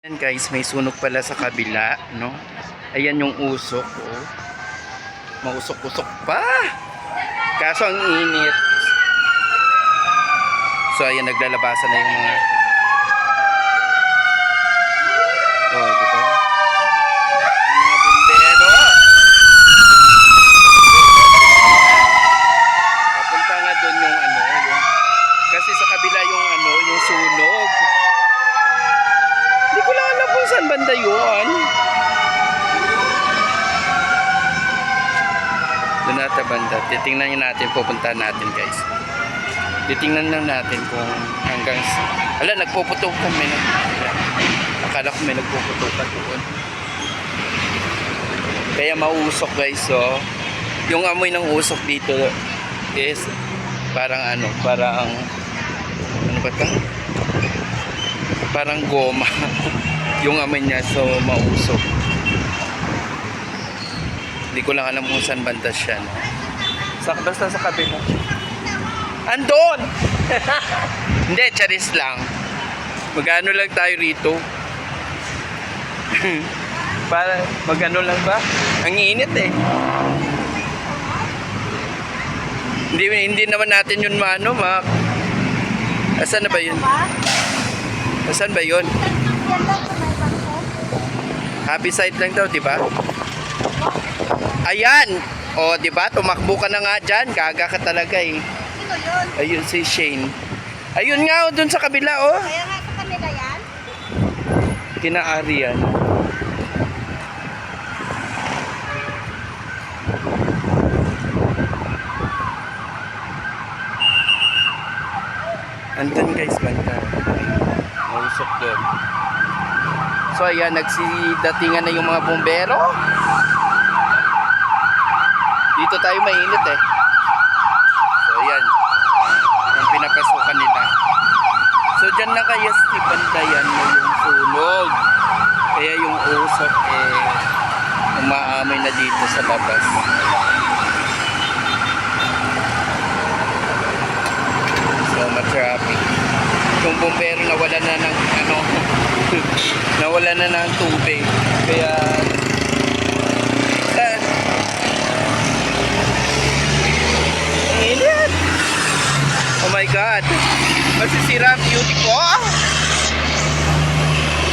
Ayan guys, may sunog pala sa kabila, no? Ayan yung usok, oh. Mausok-usok pa. Kaso ang init. So ayan, naglalabasan na yung mga diba? Yung mga bumbero. Papunta nga doon yung yung kasi sa kabila yung yung sunog. Hindi ko lang alam kung saan banda yun. Doon nata banda. Titingnan natin, pupuntahan natin guys. Titingnan lang natin kung hanggang... Ala, nagpuputukan. Akala ko may nagpuputukan doon. Kaya mausok guys, so. Yung amoy ng usok dito is parang parang... Ano ba ito? Parang goma yung amoy niya, so mausok. Hindi ko lang alam kung saan banda siya, no? Basta sa kabila. Andon! Hindi, charis lang. Magano lang tayo rito. Para magano lang ba? Ang init eh. Hindi naman natin yun asan na ba yun? Saan ba yun? Happy side lang daw, di ba? Ayan! O, di ba? Tumakbo ka na nga dyan. Gaga ka talaga eh. Sino yun? Ayun si Shane. Ayun nga, dun sa kabila, oh. Kaya nga sa kanila yan? Kina-Ari yan. Andun guys, banda. Mausok doon. So ayan, nagsidatingan na yung mga bumbero. Dito tayo mainit eh. So ayan, ang pinapasukan nila. So dyan na kaya si banda yan yung sunog. Kaya yung usok umaamoy na dito sa labas. So ma-traffic. Yung bumbero nawala na ng nawala na ng tubig, kaya init. Oh my god, masisira ang beauty ko.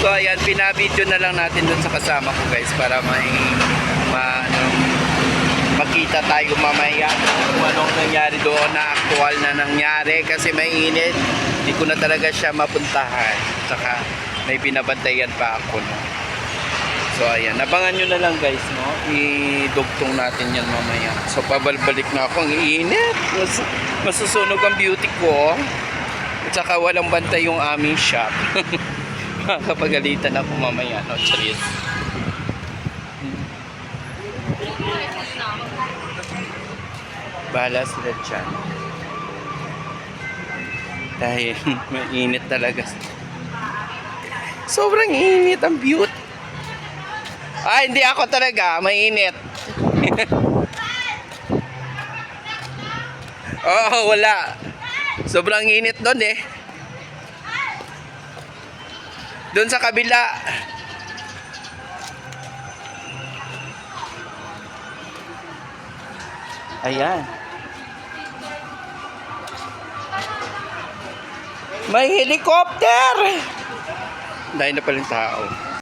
So ayan, pinabidyo na lang natin dun sa kasama ko guys, para makita tayo mamaya kung anong nangyari doon, na actual na nangyari, kasi may init. Hindi ko na talaga siya mapuntahan, saka may binabantayan pa ako, no? So ayan, abangan nyo na lang guys, no? Idugtong natin yan mamaya. So pabalbalik na ako, ang init. Masusunog ang beauty ko, at saka walang bantay yung aming shop. Makakapagalitan ako mamaya, no? Charis. Bahala sila dyan. Dahil mainit talaga. Sobrang init ang beauty. Hindi ako talaga, mainit. Oo, wala. Sobrang init doon eh. Doon sa kabila. Ayan. May helicopter! Dahil na palang tao.